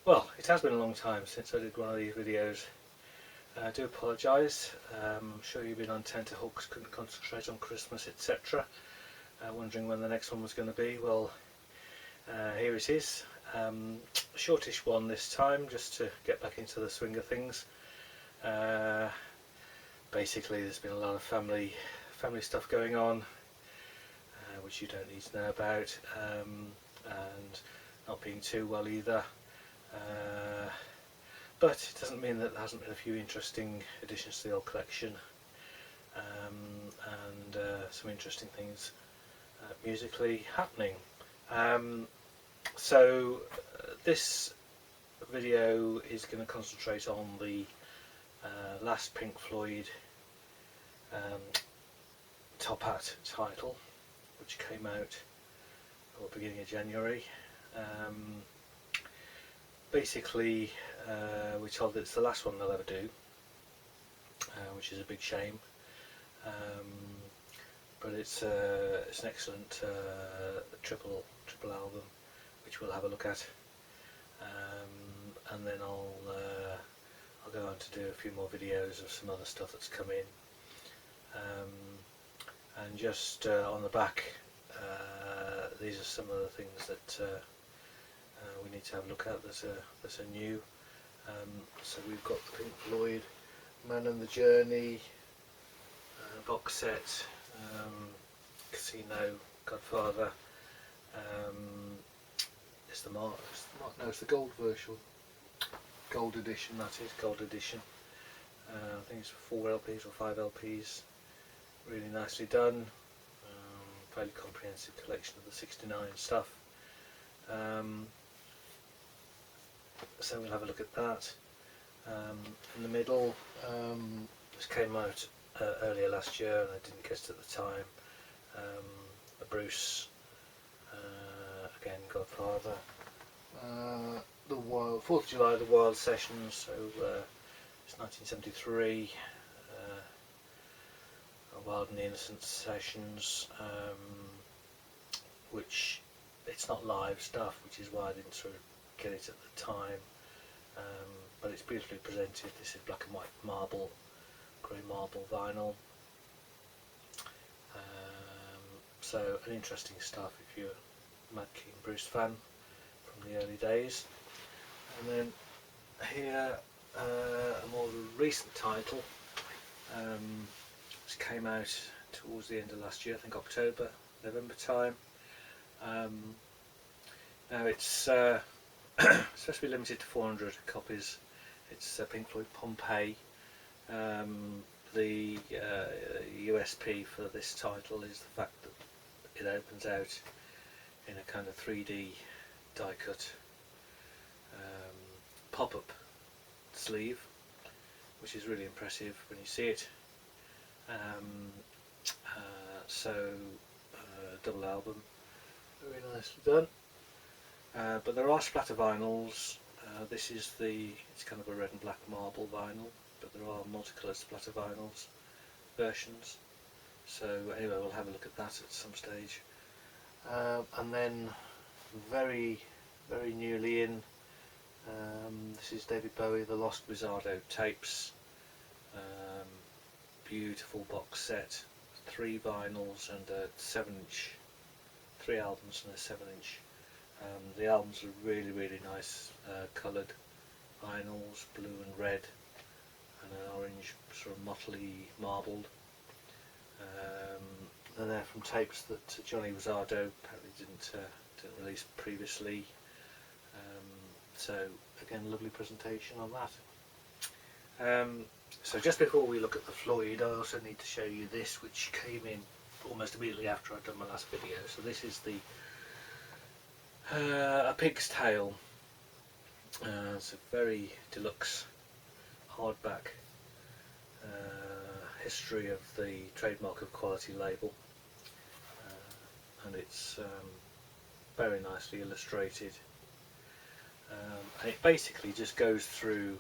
Well, it has been a long time since I did one of these videos. I do apologise. I'm sure you've been on tenterhooks, couldn't concentrate on Christmas, etc. Wondering when the next one was going to be. Well, here it is. Shortish one this time, just to get back into the swing of things. Basically, there's been a lot of family stuff going on, which you don't need to know about, and not being too well either. But it doesn't mean that there hasn't been a few interesting additions to the old collection, and some interesting things musically happening. So this video is going to concentrate on the last Pink Floyd Top Hat title, which came out at the beginning of January. Basically, we're told that it's the last one they'll ever do, which is a big shame. But it's an excellent triple album, which we'll have a look at, and then I'll go on to do a few more videos of some other stuff that's come in. And just on the back, these are some of the things that we need to have a look at. There's a new. So we've got the Pink Floyd Man and the Journey box set, Casino, Godfather. It's the gold version, gold edition. That is gold edition. I think it's 4 LPs or 5 LPs. Really nicely done. Fairly comprehensive collection of the '69 stuff. So we'll have a look at that. In the middle, this came out earlier last year, and I didn't get it at the time. A Bruce, again Godfather. The 4th of July, the Wild Sessions. So it's 1973. Wild and the Innocent Sessions, which it's not live stuff, which is why I didn't sort of get it at the time, but it's beautifully presented. This is black and white marble, grey marble vinyl, so an interesting stuff if you're a Mad King Bruce fan from the early days. And then here, a more recent title. Came out towards the end of last year, I think October, November time. Now it's supposed to be limited to 400 copies. It's Pink Floyd Pompeii. The USP for this title is the fact that it opens out in a kind of 3D die cut pop-up sleeve, which is really impressive when you see it. Double album, very nicely done. But there are splatter vinyls. This is it's kind of a red and black marble vinyl, but there are multicoloured splatter vinyls versions. So anyway, we'll have a look at that at some stage. And then very newly in, this is David Bowie, The Lost Wizardo tapes. Beautiful box set, 3 vinyls and a 7-inch, 3 albums and a 7-inch. The albums are really nice, coloured vinyls, blue and red, and an orange, sort of motley marbled. And they're from tapes that Johnny Wizardo apparently didn't release previously. So again, lovely presentation on that. So just before we look at the Floyd, I also need to show you this, which came in almost immediately after I'd done my last video. So this is the A Pig's Tale. It's a very deluxe hardback history of the trademark of quality label, and it's very nicely illustrated, and it basically just goes through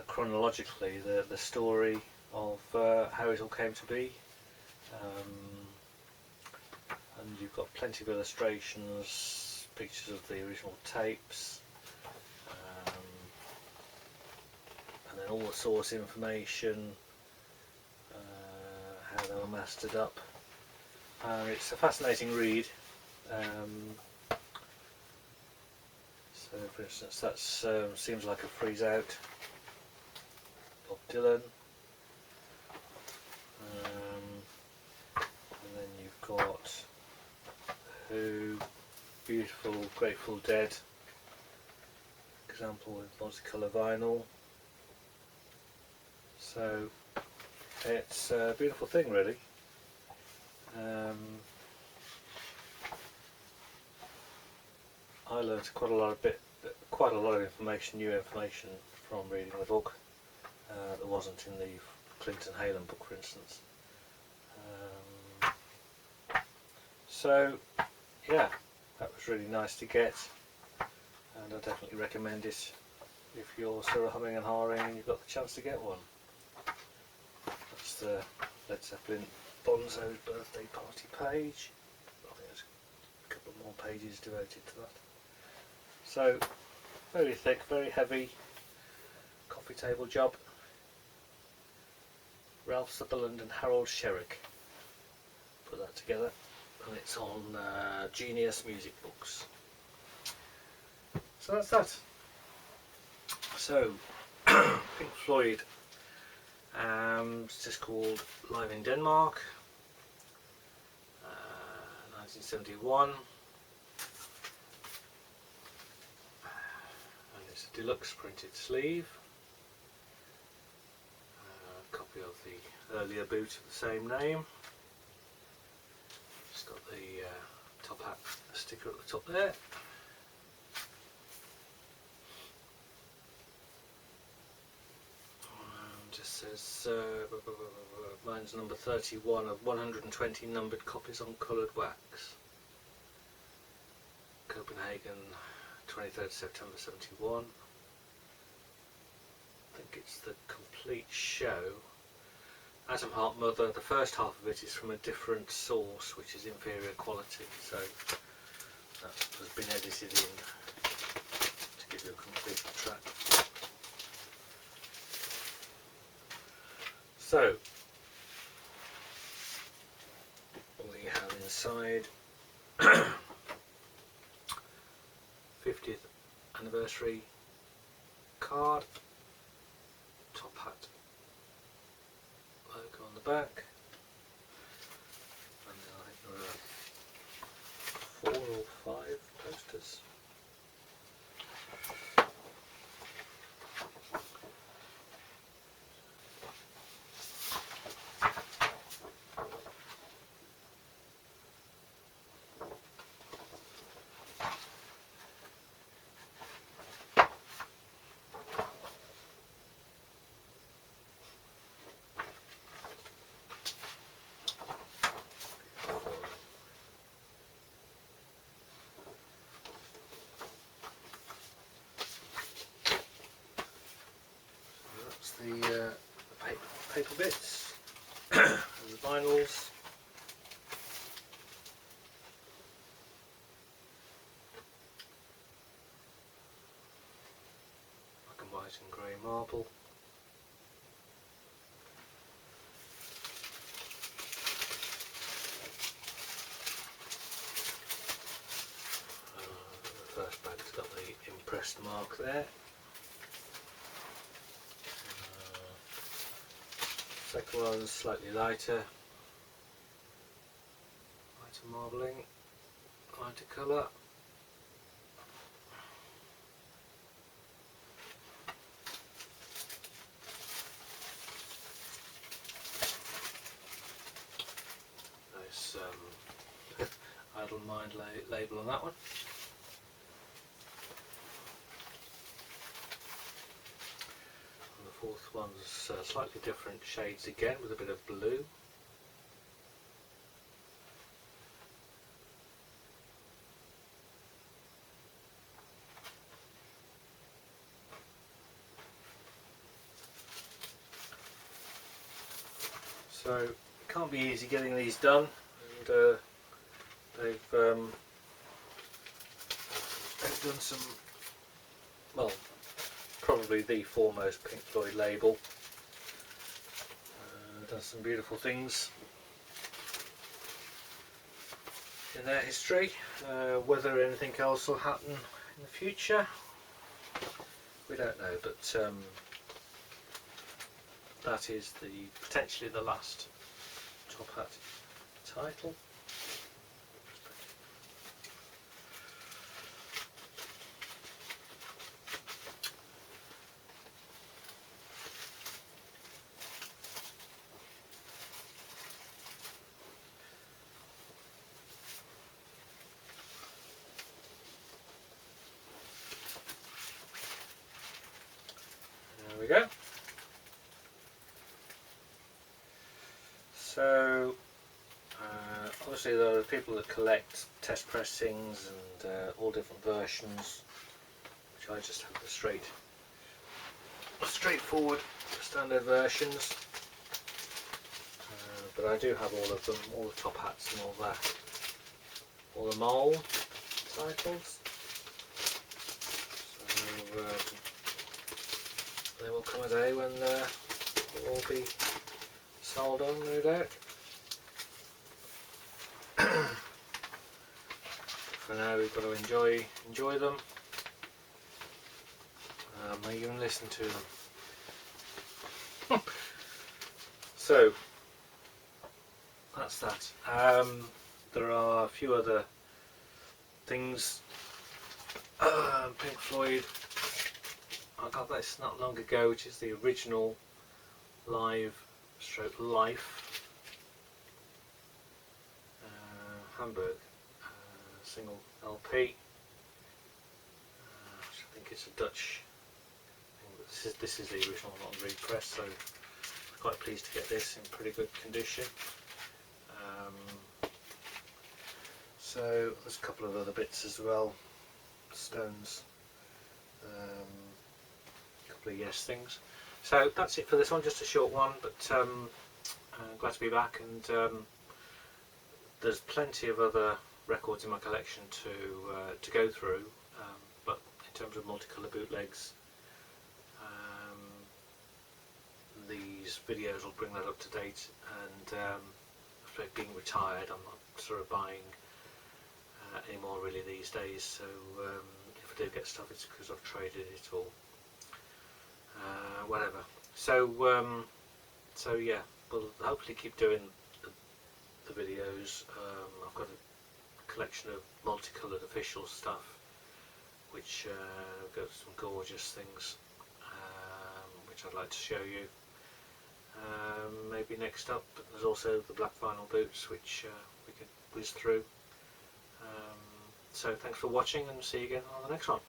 chronologically the story of how it all came to be, and you've got plenty of illustrations, pictures of the original tapes, then all the source information, how they were mastered up. It's a fascinating read. So for instance, that's Seems Like a Freeze Out, Bob Dylan. And then you've got Who, Beautiful, Grateful Dead, example with multicolour vinyl. So it's a beautiful thing, really. I learned quite a lot of information, new information, from reading the book that wasn't in the Clinton Halen book, for instance. So yeah, that was really nice to get, and I definitely recommend it if you're sort of humming and hawing and you've got the chance to get one. That's the Led Zeppelin Bonzo's birthday party page. I think there's a couple more pages devoted to that. So, very thick, very heavy coffee table job. Ralph Sutherland and Harold Sherrick put that together, and it's on Genius Music Books. So that's that. So, Pink Floyd, it's just called Live in Denmark, 1971, and it's a deluxe printed sleeve, a copy of the earlier boot of the same name. It's got the top hat sticker at the top there. Just says mine's number 31 of 120 numbered copies on coloured wax. Copenhagen, 23rd September 71. I think it's the complete show. Atom Heart Mother, the first half of it is from a different source, which is inferior quality, so that has been edited in to give you a complete track. So, we have inside 50th anniversary card, top hat logo on the back, and then I think there are 4 or 5 posters. The paper bits and the vinyls. Black and white and grey marble. The first bag's got the impressed mark there. Second one's slightly lighter marbling, lighter colour. Nice Idle Mind label on that one. Fourth one's slightly different shades again, with a bit of blue. So it can't be easy getting these done, and they've done some, well, probably the foremost Pink Floyd label. Done some beautiful things in their history. Whether anything else will happen in the future, we don't know, but that is potentially the last Top Hat title. There we go. So obviously there are people that collect test pressings and all different versions, which I just have the straightforward standard versions. But I do have all of them, all the Top Hats and all that, all the mole titles. So there will come a day when they'll all be sold on, no doubt. For now, we've got to enjoy them. May even listen to them. So that's that. There are a few other things. Pink Floyd, I got this not long ago, which is the original live life Hamburg single LP, which I think is a Dutch thing. This is the original, not repress, so I'm quite pleased to get this in pretty good condition. So there's a couple of other bits as well, Stones, a couple of Yes things. So that's it for this one, just a short one, but glad to be back, and there's plenty of other records in my collection to go through, but in terms of multicolour bootlegs, these videos will bring that up to date, and after being retired I'm not sort of buying anymore really these days, so if I do get stuff it's because I've traded it or whatever. So so yeah, we'll hopefully keep doing the videos. I've got a collection of multicoloured official stuff, which got some gorgeous things, which I'd like to show you. Maybe next up, but there's also the black vinyl boots, which we could whiz through. So thanks for watching, and see you again on the next one.